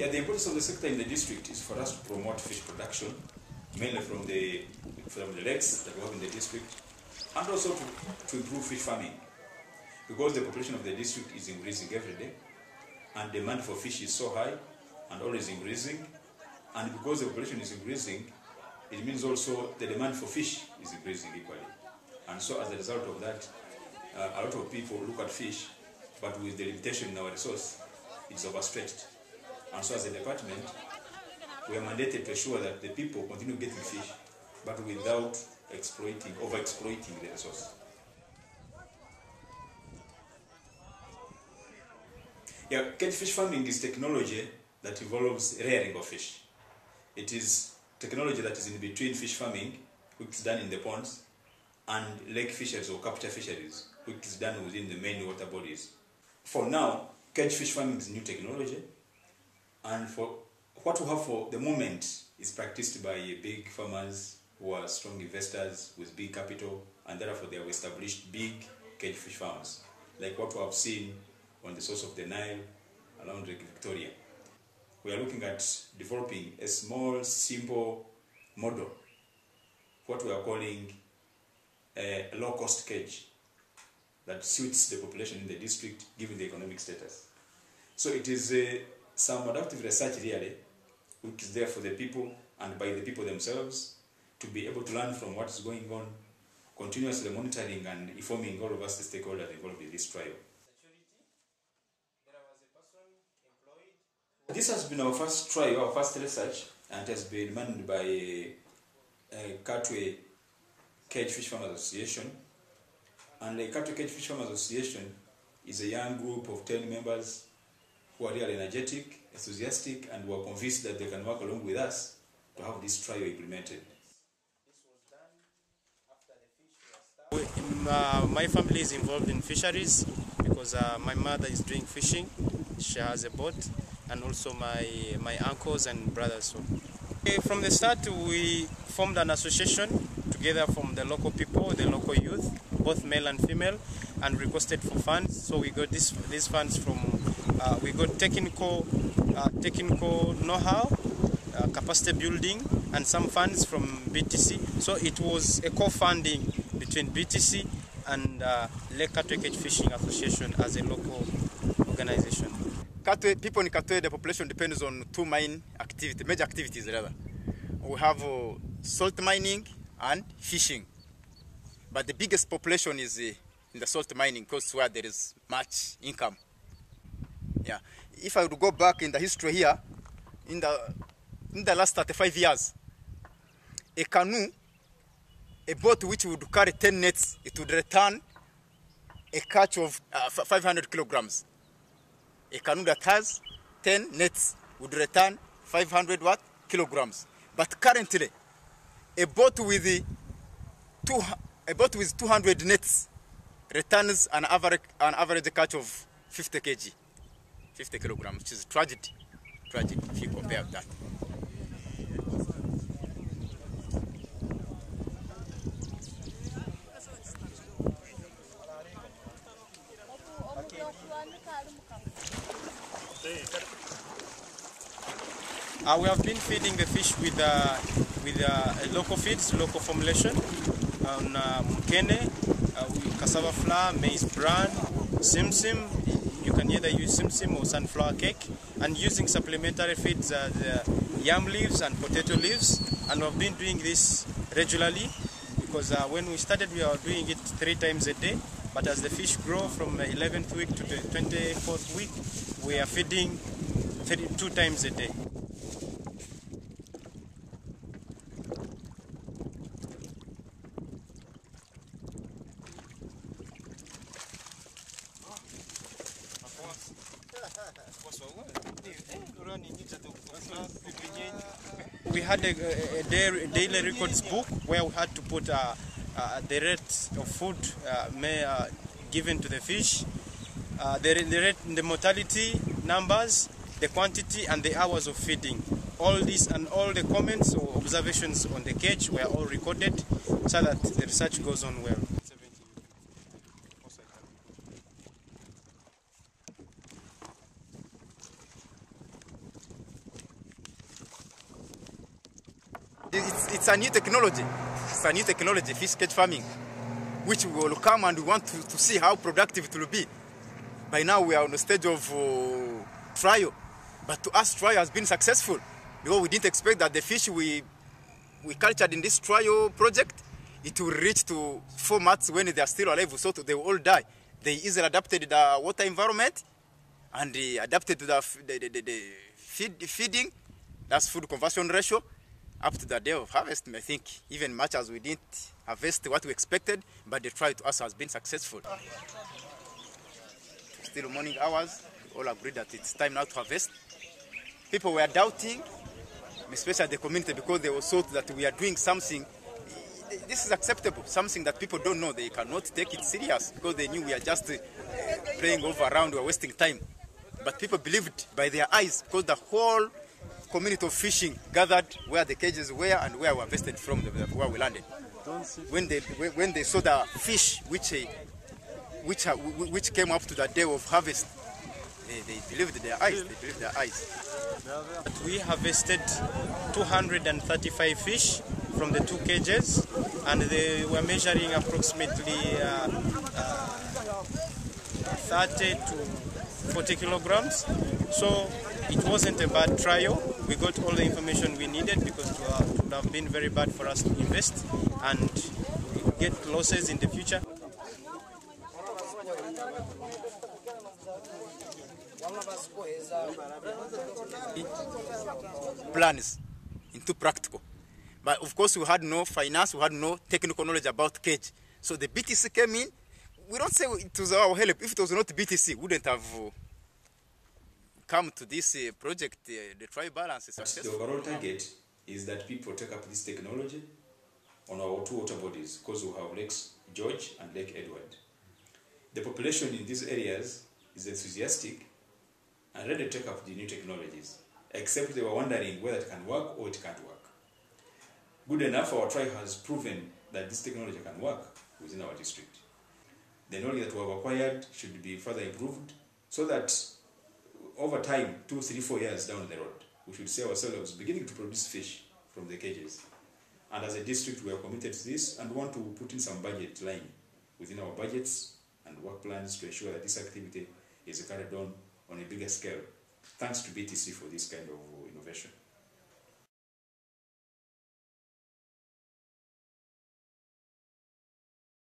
Yeah, the importance of the sector in the district is for us to promote fish production, mainly from the lakes that we have in the district, and also to improve fish farming. Because the population of the district is increasing every day, and demand for fish is so high and always increasing, and because the population is increasing, it means also the demand for fish is increasing equally. And so as a result of that, a lot of people look at fish, but with the limitation in our resource, it's overstretched. And so as a department, we are mandated to ensure that the people continue getting fish, but without overexploiting the resource. Yeah, cage fish farming is technology that involves rearing of fish. It is technology that is in between fish farming, which is done in the ponds, and lake fisheries or capture fisheries, which is done within the main water bodies. For now, cage fish farming is new technology, and for what we have for the moment is practiced by big farmers who are strong investors with big capital, and therefore they have established big cage fish farms, like what we have seen on the source of the Nile around Lake Victoria. We are looking at developing a small, simple model, what we are calling a low-cost cage that suits the population in the district, given the economic status. So it is some adaptive research really, which is there for the people and by the people themselves to be able to learn from what is going on, continuously monitoring and informing all of us, the stakeholders involved in this trial. This has been our first trial, our first research, and has been managed by Katwe Cage Fish Farmers Association. And the Katwe Cage Fish Farmers Association is a young group of 10 members who are really energetic, enthusiastic, and who are convinced that they can work along with us to have this trial implemented. My family is involved in fisheries because my mother is doing fishing. She has a boat, and also my uncles and brothers. So, from the start, we formed an association together from the local people, the local youth, both male and female, and requested for funds. So we got these funds from we got technical know-how, capacity building, and some funds from BTC. So it was a co-funding between BTC and Lake Katwe Cage Fishing Association as a local organization. People in Katwe, the population depends on two major activities rather. We have salt mining and fishing. But the biggest population is in the salt mining because where there is much income. Yeah. If I would go back in the history here, in the last 35 years, a canoe, a boat which would carry 10 nets, it would return a catch of 500 kilograms. A canoe that has 10 nets would return 500 kilograms. But currently, a boat with 200 nets returns an average catch of 50 kg, 50 kilograms, which is tragedy if you compare that. We have been feeding the fish with local feeds, local formulation on mkene, cassava flour, maize bran, simsim. You can either use simsim or sunflower cake, and using supplementary feeds, the yam leaves and potato leaves. And we've been doing this regularly because when we started, we were doing it 3 times a day. But as the fish grow from the 11th week to the 24th week, we are feeding 2 times a day. We had a daily records book where we had to put the rate of food given to the fish, the mortality numbers, the quantity, and the hours of feeding. All this and all the comments or observations on the cage were all recorded so that the research goes on well. It's a new technology. It's a new technology, fish cage farming, which we will come and we want to see how productive it will be. By now we are on the stage of trial, but to us trial has been successful because we didn't expect that the fish we cultured in this trial project, it will reach to 4 months when they are still alive, so they will all die. They easily adapted to the water environment and they adapted to the feeding, that's food conversion ratio. Up to the day of harvest, I think, even much as we didn't harvest what we expected, but the trial to us has been successful. Still morning hours, we all agreed that it's time now to harvest. People were doubting, especially the community, because they were thought that we are doing something. This is acceptable, something that people don't know. They cannot take it serious because they knew we are just playing over around, we are wasting time. But people believed by their eyes because the whole community of fishing gathered where the cages were and where we harvested from, where we landed. When they saw the fish which came up to the day of harvest, they believed their eyes. They believed their eyes. We harvested 235 fish from the 2 cages, and they were measuring approximately 30 to 40 kilograms. So it wasn't a bad trial. We got all the information we needed because it would have been very bad for us to invest and get losses in the future. Plans into practical. But of course we had no finance, we had no technical knowledge about cage. So the BTC came in. We don't say it was our help. If it was not BTC, we wouldn't have come to this project. The trial balance is successful. The overall target is that people take up this technology on our 2 water bodies, because we have Lakes George and Lake Edward. The population in these areas is enthusiastic and ready to take up the new technologies, except they were wondering whether it can work or it can't work. Good enough, our trial has proven that this technology can work within our district. The knowledge that we have acquired should be further improved so that over time, 2, 3, 4 years down the road, we should see ourselves beginning to produce fish from the cages. And as a district, we are committed to this and want to put in some budget line within our budgets and work plans to ensure that this activity is carried on a bigger scale. Thanks to BTC for this kind of innovation.